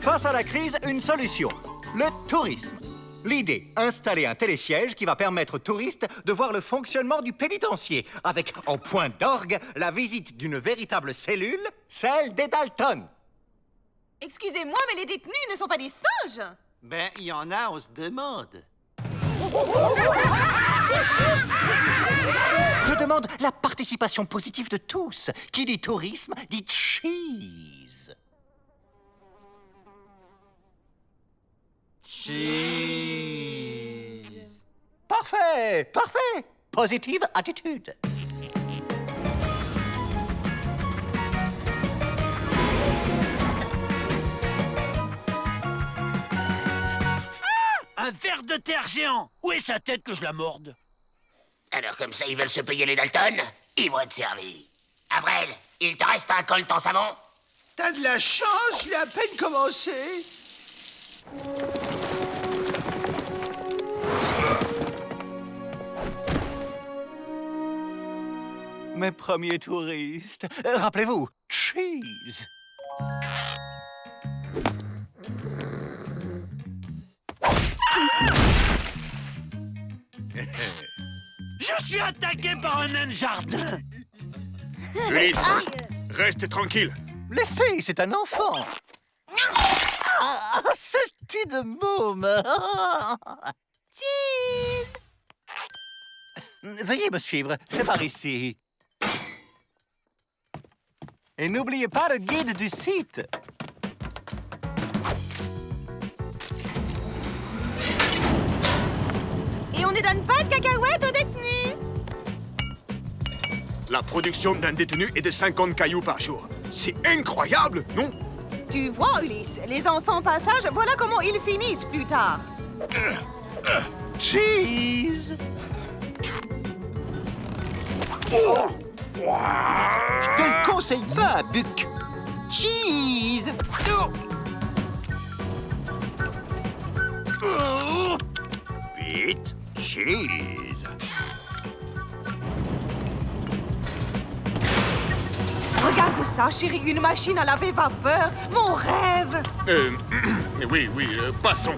Face à la crise, une solution. Le tourisme. L'idée, installer un télésiège qui va permettre aux touristes de voir le fonctionnement du pénitencier, avec, en point d'orgue, la visite d'une véritable cellule, celle des Dalton. Excusez-moi, mais les détenus ne sont pas des singes! Ben, il y en a, on se demande. Je demande la participation positive de tous. Qui dit tourisme dit cheese. Cheese. Parfait, parfait. Positive attitude. Un ver de terre géant! Où est sa tête que je la morde? Alors comme ça, ils veulent se payer les Dalton? Ils vont être servis. Avril, il te reste un colt en savon? T'as de la chance, je l'ai à peine commencé. Mes premiers touristes. Rappelez-vous, cheese. Je suis attaqué par un nain de jardin! Ulysse, reste tranquille. Laissez, c'est un enfant. Ah, ce petit de môme. Cheese! Veuillez me suivre, c'est par ici. Et n'oubliez pas le guide du site. Et on ne donne pas de cacahuètes aux détenus! La production d'un détenu est de 50 cailloux par jour. C'est incroyable, non? Tu vois, Ulysse, les enfants passage, voilà comment ils finissent plus tard. Cheese. Oh! Je te le conseille pas, Buck. Cheese. Vite, cheese. Regarde ça, chérie, une machine à laver vapeur. Mon rêve! Oui, passons.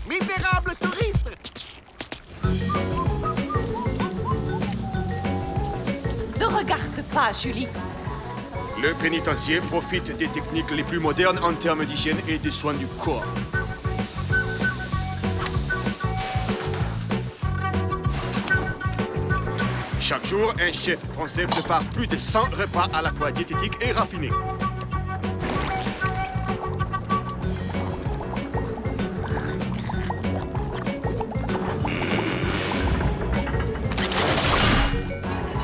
Misérable touriste. Ne regarde pas, Julie. Le pénitencier profite des techniques les plus modernes en termes d'hygiène et de soins du corps. Chaque jour, un chef français prépare plus de 100 repas à la fois diététiques et raffinés.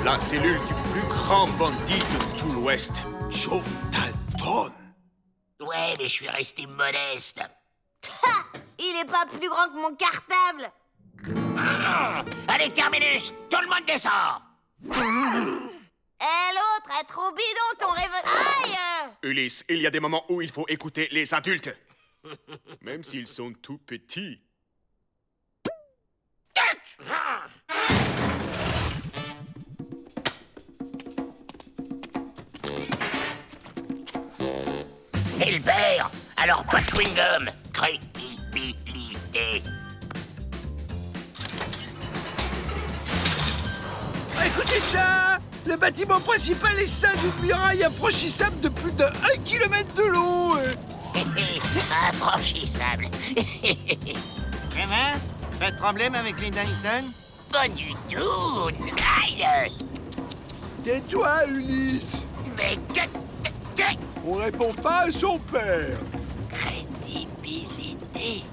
La cellule du plus grand bandit de tout l'Ouest, Joe Dalton. Ouais, mais je suis resté modeste. Il est pas plus grand que mon cartable. Allez, Terminus, tout le monde descend. L'autre est trop bidon, ton rêve... Aïe! Ulysse, il y a des moments où il faut écouter les adultes. Même s'ils sont tout petits. T'es le père, alors pas de chewing-gum. Crédibilité. Écoutez ça! Le bâtiment principal est ceint d'une muraille infranchissable de plus de 1 km de long. Infranchissable. Comment? Pas de problème avec les Dalton? Pas du tout. Aïe. Tais-toi, Ulysse! Mais que... On répond pas à son père! Crédibilité.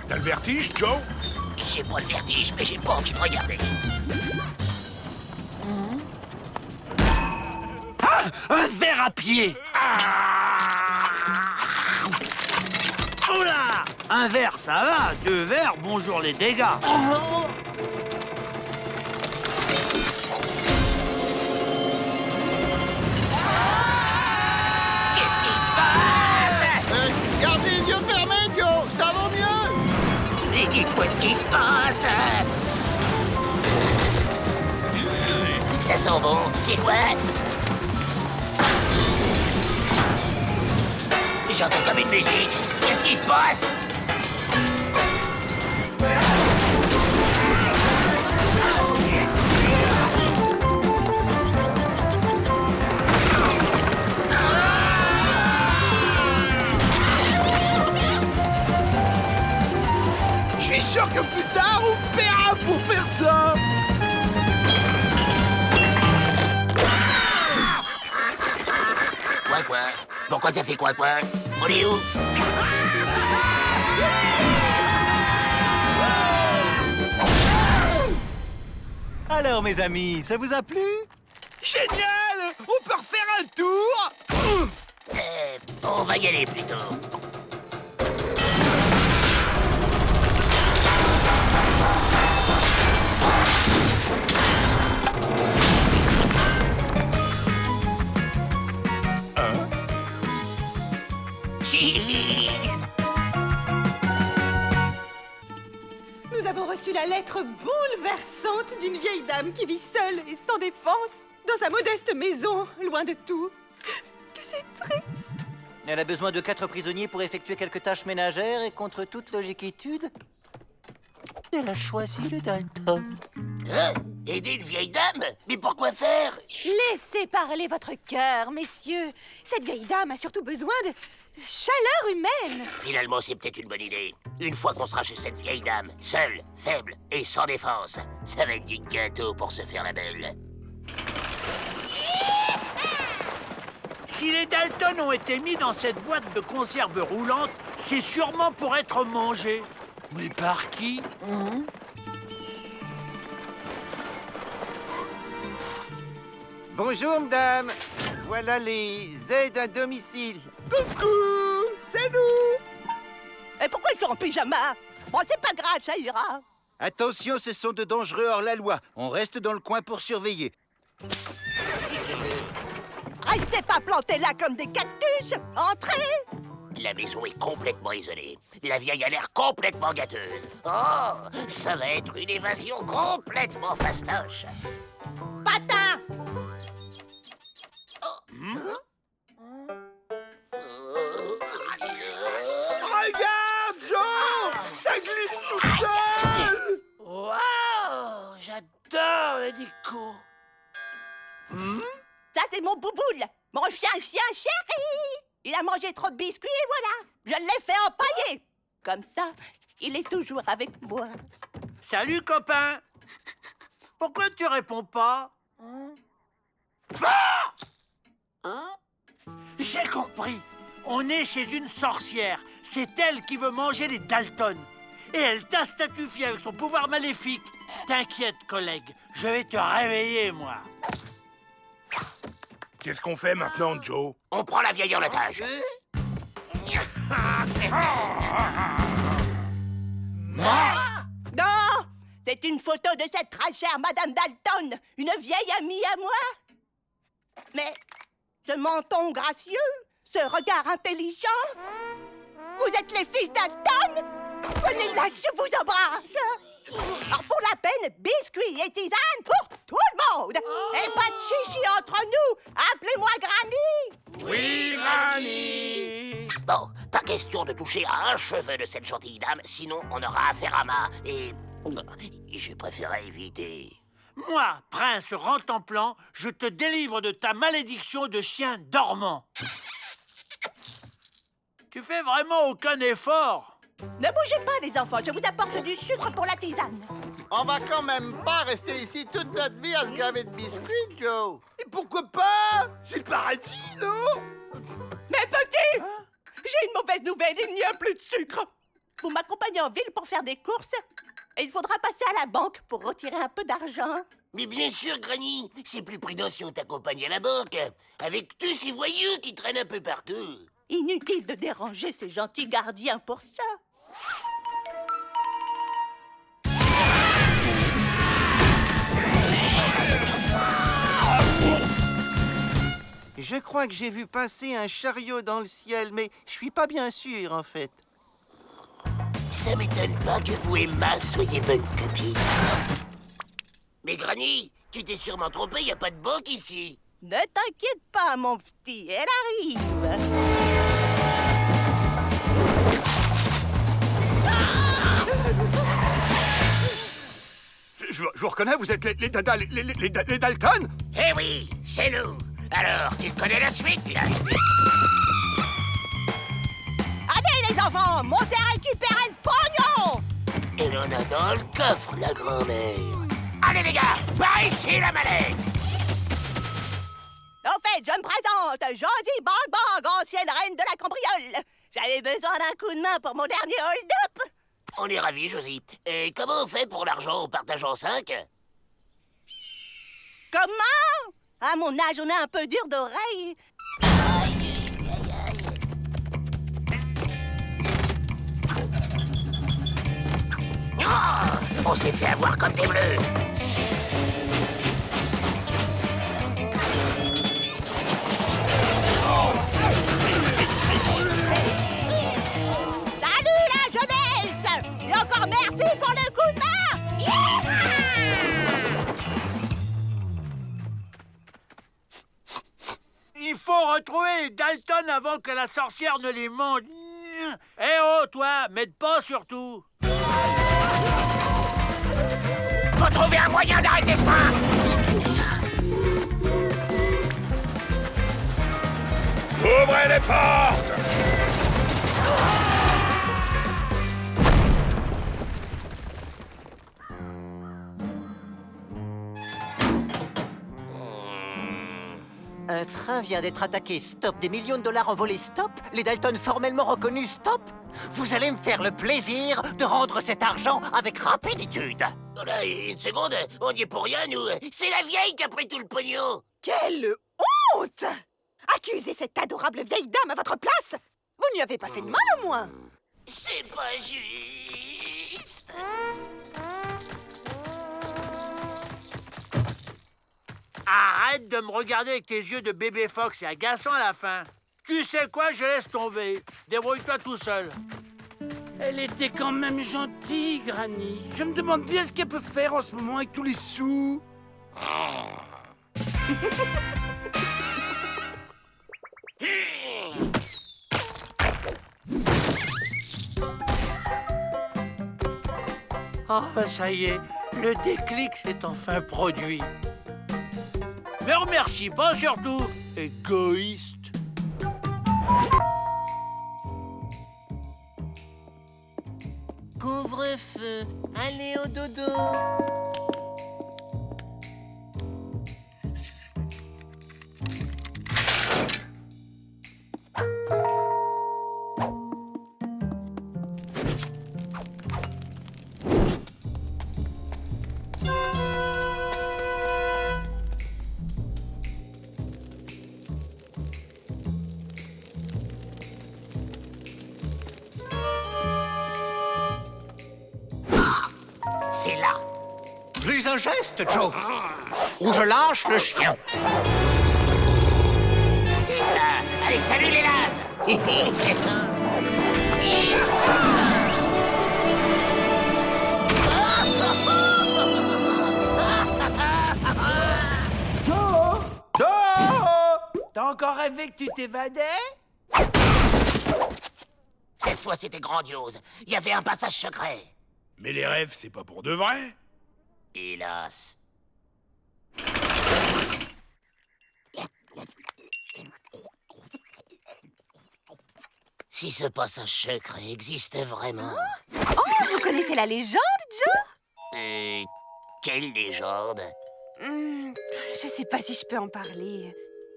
T'as le vertige, Joe? J'ai pas le vertige, mais j'ai pas envie de regarder. Ah! Un ver à pied! Oh là! Un verre, ça va. 2 verres, bonjour les dégâts. qui se passe? Ça sent bon. C'est quoi? J'entends comme une musique. Qu'est-ce qui se passe? Je suis sûr que plus tard, on paiera pour faire ça. Coin-coin. Pourquoi ça fait coin-coin? On est où? Alors, mes amis, ça vous a plu? Génial! On peut refaire un tour? On va y aller plutôt. Cheese! Nous avons reçu la lettre bouleversante d'une vieille dame qui vit seule et sans défense dans sa modeste maison, loin de tout. Que c'est triste. Elle a besoin de 4 prisonniers pour effectuer quelques tâches ménagères et contre toute logiquitude, elle a choisi le Dalton. Hein? Aider une vieille dame? Mais pourquoi faire? Laissez parler votre cœur, messieurs. Cette vieille dame a surtout besoin de chaleur humaine. Finalement, c'est peut-être une bonne idée. Une fois qu'on sera chez cette vieille dame, seule, faible et sans défense, ça va être du gâteau pour se faire la belle. Si les Dalton ont été mis dans cette boîte de conserve roulante, c'est sûrement pour être mangés. Mais par qui? Bonjour, madame. Voilà les aides à domicile. Coucou! C'est nous! Et pourquoi ils sont en pyjama? Bon, c'est pas grave, ça ira. Attention, ce sont de dangereux hors la loi. On reste dans le coin pour surveiller. Restez pas plantés là comme des cactus. Entrez. La maison est complètement isolée. La vieille a l'air complètement gâteuse. Oh, ça va être une évasion complètement fastoche. Patin. Regarde, Joe! Ça glisse tout seul! Waouh! J'adore les décos. Ça, c'est mon bouboule. Mon chien chéri. Il a mangé trop de biscuits et voilà. Je l'ai fait empailler. Comme ça, il est toujours avec moi. Salut, copain. Pourquoi tu réponds pas? J'ai compris. On est chez une sorcière. C'est elle qui veut manger les Dalton. Et elle t'a statufié avec son pouvoir maléfique. T'inquiète, collègue. Je vais te réveiller, moi. Qu'est-ce qu'on fait maintenant, Joe? On prend la vieille en otage. Non! C'est une photo de cette très chère Madame Dalton, une vieille amie à moi. Mais ce menton gracieux, ce regard intelligent, vous êtes les fils Dalton? Venez là, je vous embrasse. Alors pour la peine, biscuits et tisanes pour tout le monde. Et pas de chichi entre nous. Appelez-moi Granny. Oui, Granny! Bon, pas question de toucher à un cheveu de cette gentille dame, sinon on aura affaire à ma... Et... je préférais éviter. Moi, prince Rantanplan, je te délivre de ta malédiction de chien dormant. Tu fais vraiment aucun effort. Ne bougez pas, les enfants. Je vous apporte du sucre pour la tisane. On va quand même pas rester ici toute notre vie à se gaver de biscuits, Joe. Et pourquoi pas? C'est le paradis, non? Mais petit, j'ai une mauvaise nouvelle. Il n'y a plus de sucre. Vous m'accompagnez en ville pour faire des courses et il faudra passer à la banque pour retirer un peu d'argent. Mais bien sûr, Granny, c'est plus prudent si on t'accompagne à la banque, avec tous ces voyous qui traînent un peu partout. Inutile de déranger ces gentils gardiens pour ça. Je crois que j'ai vu passer un chariot dans le ciel, mais je suis pas bien sûr, en fait. Ça m'étonne pas que vous et Ma soyez bonnes copines. Mais Granny, tu t'es sûrement trompé, y a pas de banque ici. Ne t'inquiète pas, mon petit, elle arrive. Je vous reconnais, vous êtes les Dalton? Eh oui, c'est nous. Alors, tu connais la suite, là? Allez, les enfants, montez récupérer le pognon! Elle en a dans le coffre, la grand-mère. Allez, les gars, par ici, la mallette! Au fait, je me présente, Josie Bang Bang, ancienne reine de la cambriole. J'avais besoin d'un coup de main pour mon dernier hold-up. On est ravis, Josie. Et comment on fait pour l'argent? On partage en 5? Comment? À mon âge, on est un peu dur d'oreille. Oh, on s'est fait avoir comme des bleus. Salut la jeunesse! Et encore merci pour le coup de main! Il faut retrouver les Dalton avant que la sorcière ne les mange. Eh oh, toi, m'aide pas surtout. Faut trouver un moyen d'arrêter ce train. Ouvrez les portes! Un train vient d'être attaqué. Stop. Des millions de dollars envolés. Stop. Les Dalton formellement reconnus. Stop. Vous allez me faire le plaisir de rendre cet argent avec rapiditude. Oh là, une seconde, on n'y est pour rien, nous. C'est la vieille qui a pris tout le pognon. Quelle honte! Accusez cette adorable vieille dame à votre place! Vous ne lui avez pas fait de mal, au moins! C'est pas juste. Arrête de me regarder avec tes yeux de bébé phoque, c'est agaçant à la fin. Tu sais quoi, je laisse tomber. Débrouille-toi tout seul. Elle était quand même gentille, Granny. Je me demande bien ce qu'elle peut faire en ce moment avec tous les sous. Ah, bah ça y est, le déclic s'est enfin produit. Mais remercie pas surtout, égoïste. Couvre-feu, allez au dodo. C'est là. Plus un geste, Joe. Ou je lâche le chien. C'est ça. Allez, salut les lasers. T'as encore rêvé que tu t'évadais? Cette fois, c'était grandiose. Il y avait un passage secret. Mais les rêves, c'est pas pour de vrai? Hélas. Si ce passage secret existait vraiment... Oh, vous connaissez la légende, Joe? Quelle légende? Je sais pas si je peux en parler.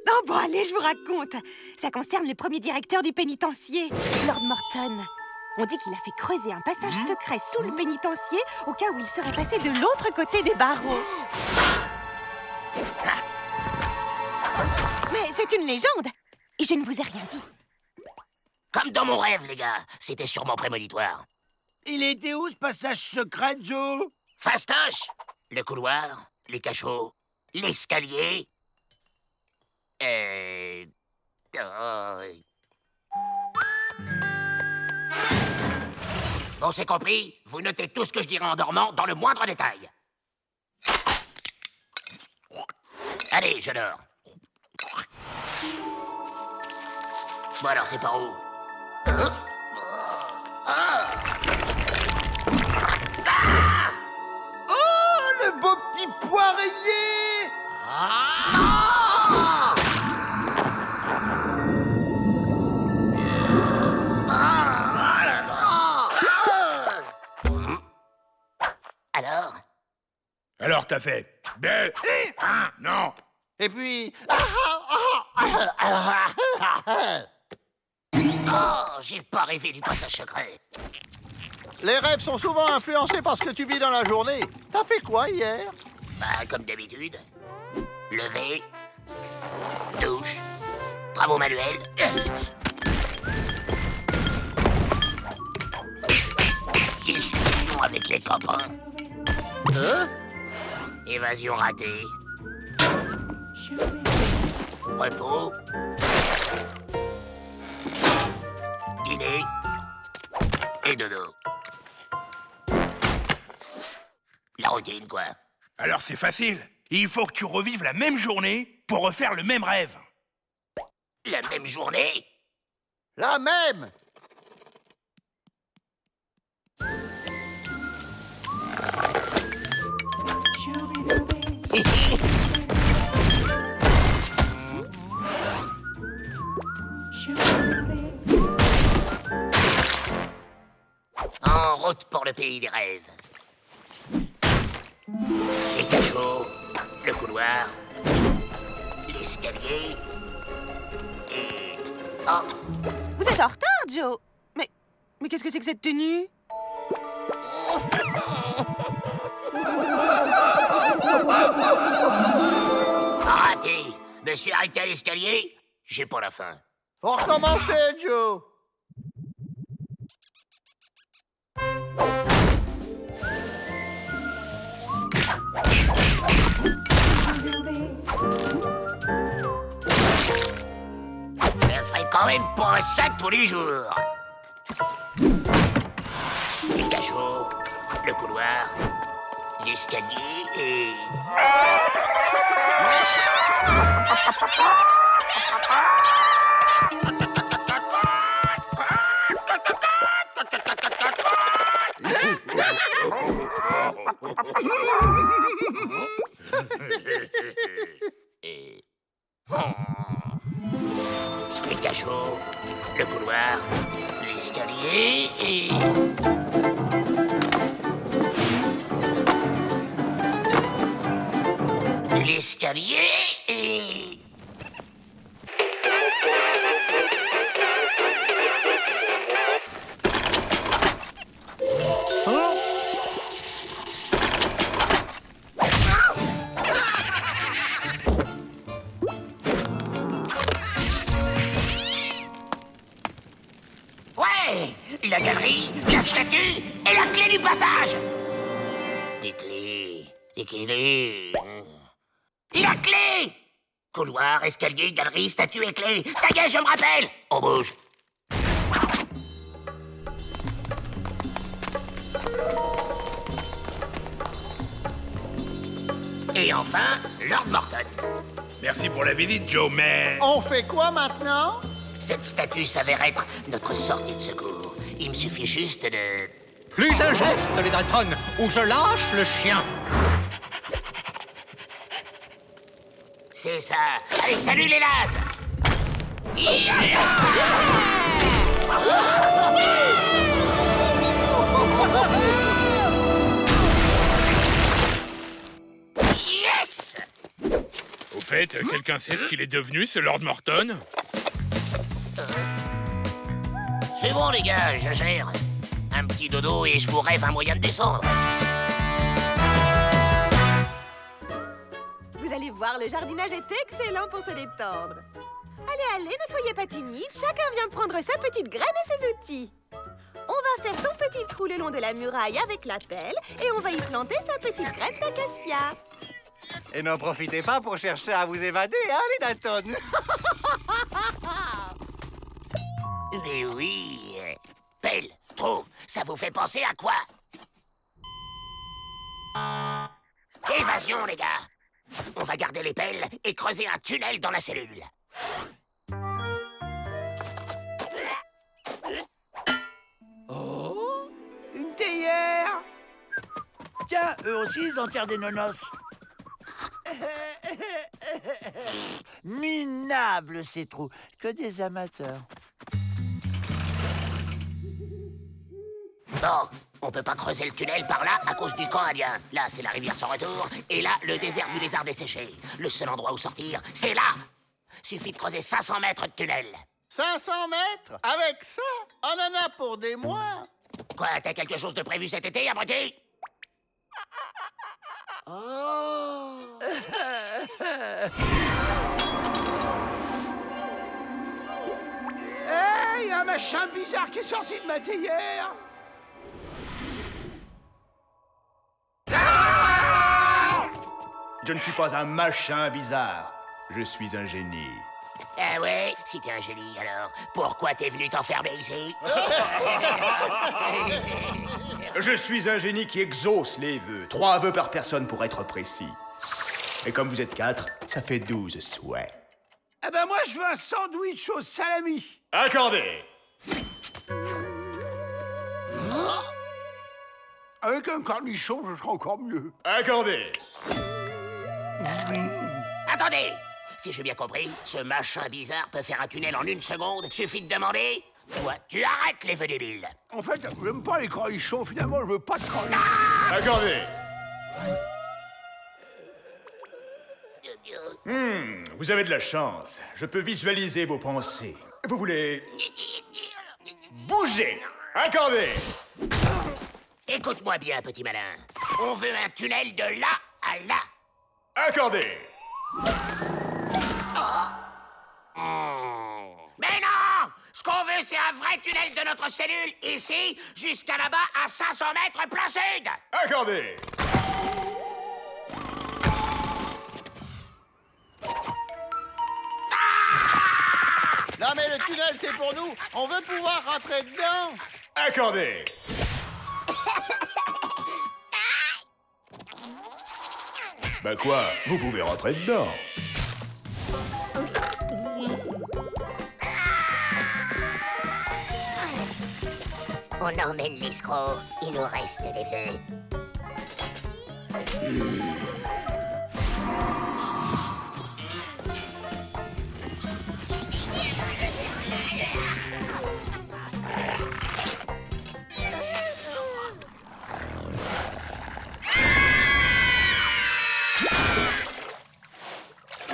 Oh bon, allez, je vous raconte. Ça concerne le premier directeur du pénitencier, Lord Morton. On dit qu'il a fait creuser un passage secret sous le pénitencier au cas où il serait passé de l'autre côté des barreaux. Mais c'est une légende et je ne vous ai rien dit. Comme dans mon rêve, les gars. C'était sûrement prémonitoire. Il était où ce passage secret, Joe? Fastoche! Le couloir, les cachots, l'escalier... oh. Bon, c'est compris. Vous notez tout ce que je dirai en dormant dans le moindre détail. Allez, je dors. Bon alors, c'est par où? Oh, le beau petit poirier! Alors? Alors t'as fait... Ben... Hein, non. Et puis... Oh, j'ai pas rêvé du passage secret. Les rêves sont souvent influencés par ce que tu vis dans la journée. T'as fait quoi hier? Bah, comme d'habitude. Lever. Douche. Travaux manuels. Discussion avec les copains. Évasion ratée. Repos. Dîner. Et dodo. La routine, quoi. Alors c'est facile. Il faut que tu revives la même journée pour refaire le même rêve. La même journée? La même! En route pour le pays des rêves. Les cachots, le couloir, l'escalier et... Oh! Vous êtes en retard, Joe. Mais qu'est-ce que c'est que cette tenue? Raté! Me suis arrêté à l'escalier, j'ai pas la faim. Faut recommencer, Joe. Je ferai quand même pas ça tous les jours. Les cachots, le couloir, l'escalier et... Les cachots, le couloir, l'escalier et... L'escalier et... Ouais! La galerie, la statue et la clé du passage! Des clés... Des clés... La clé! Couloir, escalier, galerie, statue et clé. Ça y est, je me rappelle! On bouge. Et enfin, Lord Morton. Merci pour la visite, Joe, mais... On fait quoi maintenant? Cette statue s'avère être notre sortie de secours. Il me suffit juste de... Plus un geste, les Dalton, ou je lâche le chien. C'est ça. Allez, salut les nazes! Yes! Au fait, quelqu'un sait ce qu'il est devenu, ce Lord Morton? C'est bon, les gars, je gère. Un petit dodo et je vous rêve un moyen de descendre. Vous allez voir, le jardinage est excellent pour se détendre. Allez, ne soyez pas timide. Chacun vient prendre sa petite graine et ses outils. On va faire son petit trou le long de la muraille avec la pelle et on va y planter sa petite graine d'acacia. Et n'en profitez pas pour chercher à vous évader, hein, les Dalton. Mais oui... Pelle, trou, Ça vous fait penser à quoi? Évasion, les gars! On va garder les pelles et creuser un tunnel dans la cellule. Oh, une théière. Tiens, eux aussi, ils enterrent des nonos. Minable, ces trous. Que des amateurs. Bon, on peut pas creuser le tunnel par là à cause du camp indien. Là, c'est la rivière sans retour, et là, le désert du lézard desséché. Le seul endroit où sortir, c'est là. Suffit de creuser 500 mètres de tunnel. 500 mètres? Avec ça, on en a pour des mois. Quoi, t'as quelque chose de prévu cet été, abruti? Oh. Hey, y a un machin bizarre qui est sorti de ma théière. Je ne suis pas un machin bizarre. Je suis un génie. Ah ouais? Si t'es un génie, alors, pourquoi t'es venu t'enfermer ici? Je suis un génie qui exauce les vœux. 3 vœux par personne pour être précis. Et comme vous êtes 4, ça fait 12 souhaits. Ah ben moi, je veux un sandwich au salami. Accordé. Avec un cornichon, je serai encore mieux. Accordé. Attendez! Si j'ai bien compris, ce machin bizarre peut faire un tunnel en 1 seconde. Suffit de demander. Toi, tu arrêtes les vœux débiles. En fait, j'aime pas les cornichons, finalement, je veux pas de cornichons. Accordé. Vous avez de la chance. Je peux visualiser vos pensées. Vous voulez... bouger. Accordé. Écoute-moi bien, petit malin. On veut un tunnel de là à là. Accordé. Mais non! Ce qu'on veut, c'est un vrai tunnel de notre cellule, ici, jusqu'à là-bas, à 500 mètres plein sud! Accordé. Non mais le tunnel c'est pour nous. On veut pouvoir rentrer dedans. Accordé. Bah quoi? Vous pouvez rentrer dedans. On emmène l'escroc. Il nous reste des vœux.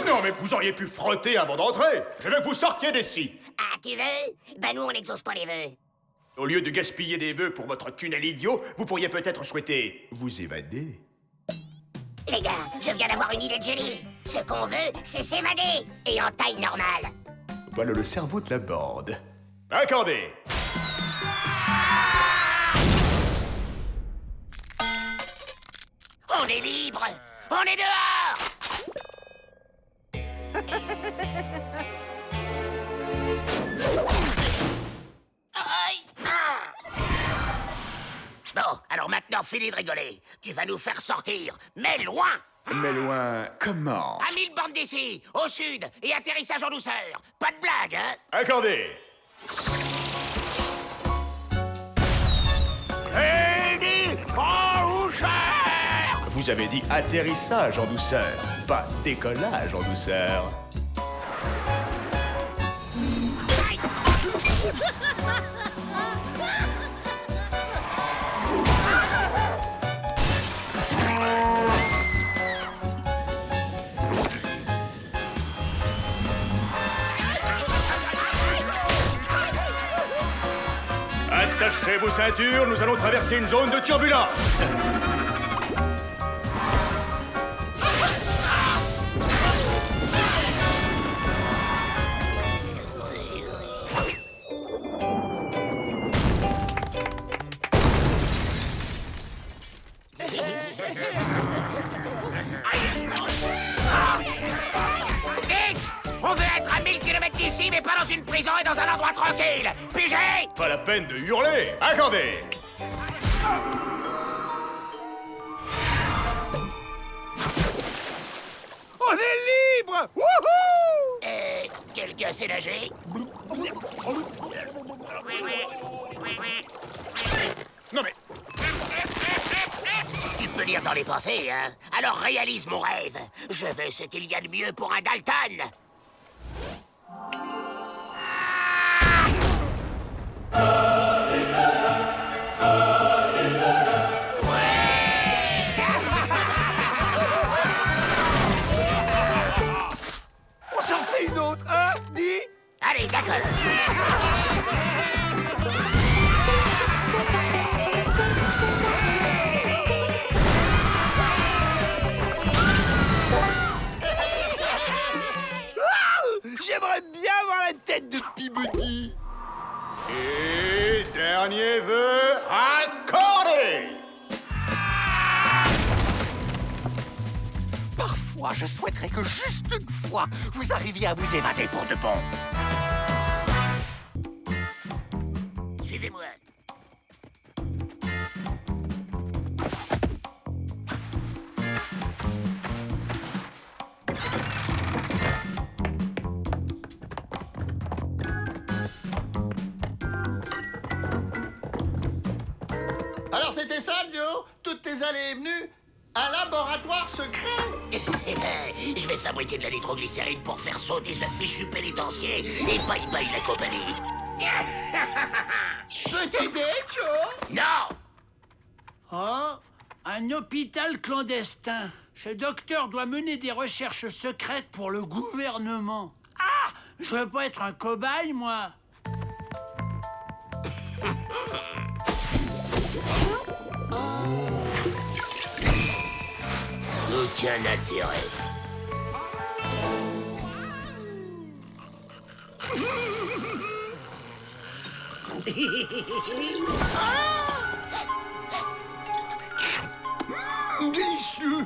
Non mais vous auriez pu frotter avant d'entrer. Je veux que vous sortiez d'ici. Ah, tu veux? Bah nous, on n'exauce pas les vœux. Au lieu de gaspiller des vœux pour votre tunnel idiot, vous pourriez peut-être souhaiter vous évader. Les gars, je viens d'avoir une idée de génie. Ce qu'on veut, c'est s'évader. Et en taille normale. Voilà le cerveau de la bande. Accordé. On est libre. On est dehors. Aïe. Bon, alors maintenant, fini de rigoler. Tu vas nous faire sortir, mais loin. Mais loin, comment? À 1000 bandes d'ici, au sud, et atterrissage en douceur. Pas de blague, hein? Accordé. Eddie en douceur. Vous avez dit atterrissage en douceur, pas décollage en douceur. Attachez vos ceintures, nous allons traverser une zone de turbulence. Vite! On veut être à 1000 km d'ici, mais pas dans une prison et dans un endroit tranquille. Pigé! Pas la peine de hurler. Accordé. On est libre! Wouhou! Quelqu'un sait nager? Non mais, Tu peux lire dans les pensées, hein? Alors réalise mon rêve. Je veux ce qu'il y a de mieux pour un Dalton. On s'en fait une autre, hein? Dis! Allez, d'accord. J'aimerais bien avoir la tête de Peabody. et dernier vœu accordé. Parfois, je souhaiterais que juste une fois, vous arriviez à vous évader pour de bon. Suivez-moi. Alors c'était ça, Joe? Toutes tes allées et venues? Un laboratoire secret? Je vais fabriquer de la nitroglycérine pour faire sauter ce fichu pénitencier et bye bye la compagnie. Je peux t'aider, Joe? Non! Oh, un hôpital clandestin. Ce docteur doit mener des recherches secrètes pour le gouvernement. Ah! Je veux pas être un cobaye, moi. Aucun intérêt. Délicieux!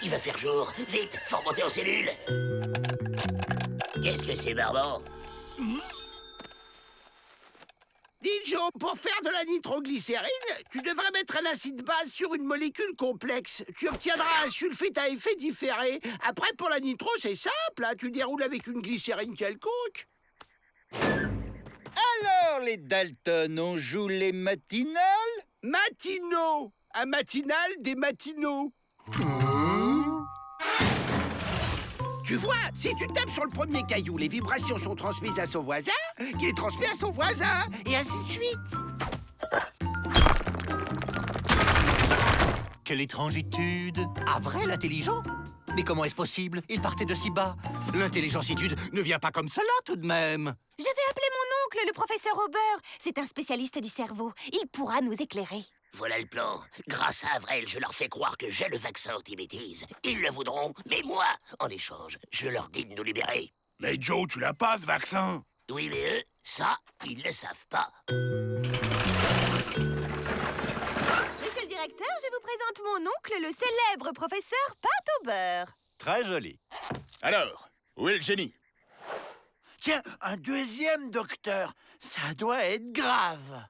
Il va faire jour. Vite, faut remonter aux cellules. Qu'est-ce que c'est, Barbon? Dis, Joe, pour faire de la nitroglycérine, tu devrais mettre un acide base sur une molécule complexe. Tu obtiendras un sulfite à effet différé. Après, pour la nitro, c'est simple, hein, tu déroules avec une glycérine quelconque. Alors, les Dalton, on joue les matinales? Matinaux! Un matinal des matinaux. Tu vois, si tu tapes sur le premier caillou, les vibrations sont transmises à son voisin, qui les transmet à son voisin, et ainsi de suite. Quelle étrangitude! Ah, vrai, l'intelligent? Mais comment est-ce possible? Il partait de si bas. L'intelligentitude ne vient pas comme cela, tout de même. Je vais appeler mon oncle, le professeur Auber. C'est un spécialiste du cerveau. Il pourra nous éclairer. Voilà le plan. Grâce à Avril, je leur fais croire que j'ai le vaccin anti-bêtise. Ils le voudront, mais moi, en échange, je leur dis de nous libérer. Mais Joe, tu l'as pas, ce vaccin? Oui, mais eux, ça, ils le savent pas. Monsieur le directeur, je vous présente mon oncle, le célèbre professeur Pat Auber. Très joli. Alors, où est le génie? Tiens, un deuxième docteur. Ça doit être grave.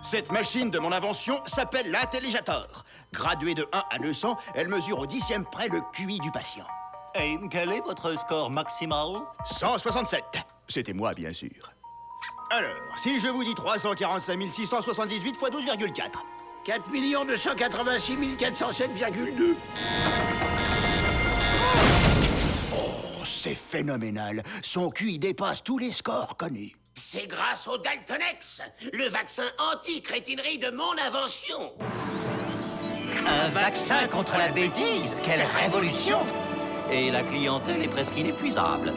Cette machine de mon invention s'appelle l'intelligator. Graduée de 1 à 200, elle mesure au 10e près le QI du patient. Et quel est votre score maximal? 167. C'était moi, bien sûr. Alors, si je vous dis 345 678 x 12,4. 4 286 407,2. Oh, c'est phénoménal. Son QI dépasse tous les scores connus. C'est grâce au Daltonex, le vaccin anti-crétinerie de mon invention. Un vaccin contre la bêtise? Quelle révolution! Et la clientèle est presque inépuisable.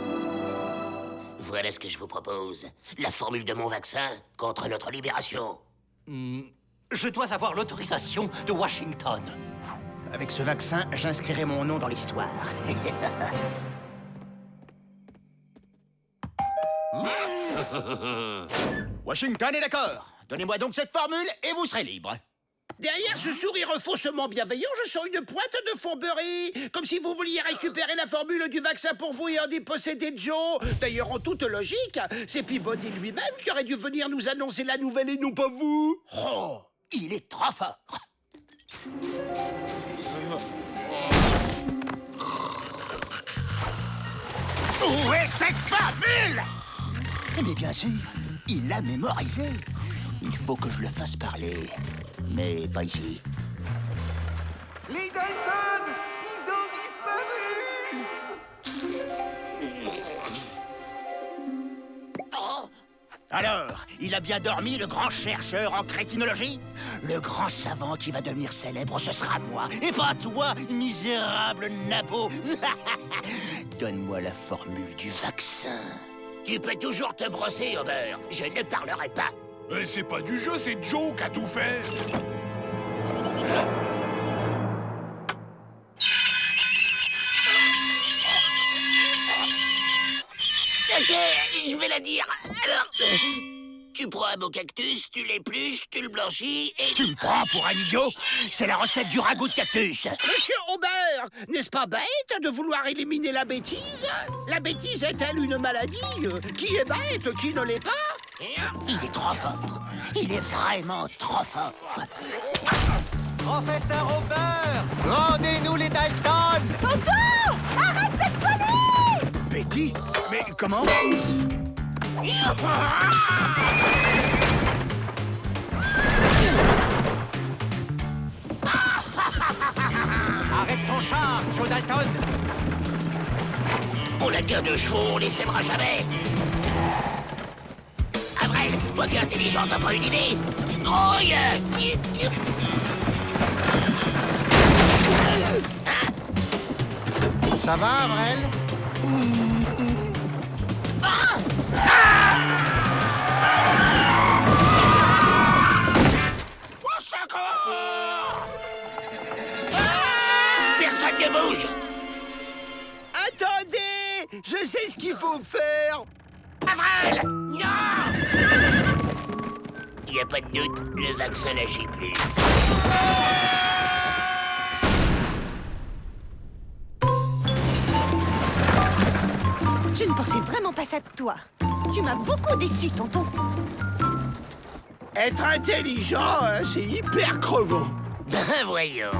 Voilà ce que je vous propose. La formule de mon vaccin contre notre libération. Je dois avoir l'autorisation de Washington. Avec ce vaccin, j'inscrirai mon nom dans l'histoire. Washington est d'accord. Donnez-moi donc cette formule et vous serez libre. Derrière ce sourire faussement bienveillant, je sens une pointe de fourberie. Comme si vous vouliez récupérer la formule du vaccin pour vous et en déposséder Joe. D'ailleurs, en toute logique, c'est Peabody lui-même qui aurait dû venir nous annoncer la nouvelle et non pas vous. Oh, il est trop fort. Où est cette formule? Mais bien sûr, il l'a mémorisé. Il faut que je le fasse parler. Mais pas ici. Les Dalton, ils ont disparu! Oh! Alors, il a bien dormi, le grand chercheur en crétinologie? Le grand savant qui va devenir célèbre, ce sera moi, et pas toi, misérable nabo. Donne-moi la formule du vaccin. Tu peux toujours te brosser, Homer. Je ne parlerai pas. C'est pas du jeu, c'est Joe qui a tout fait. Ok, je vais la dire. Alors, tu prends un beau cactus, tu l'épluches, tu le blanchis et... Tu me prends pour un idiot? C'est la recette du ragoût de cactus. Monsieur Aubert, n'est-ce pas bête de vouloir éliminer la bêtise? La bêtise est-elle une maladie? Qui est bête, qui ne l'est pas? Il est trop fort. Il est vraiment trop fort. Professeur Robert, rendez-nous les Dalton! Toto! Arrête cette folie! Betty? Mais comment? Arrête ton char, Joe Dalton! Pour la guerre de chevaux, on les sèmera jamais. Avril, toi qui es intelligent, t'as pas une idée? Grouille! Ça va, Avril? Au secours! Personne ne bouge! Attendez! Je sais ce qu'il faut faire! Avril! Non! Y a pas de doute, le vaccin n'agit plus. Je ne pensais vraiment pas ça de toi. Tu m'as beaucoup déçu, tonton. Être intelligent, hein, c'est hyper crevant. Ben voyons.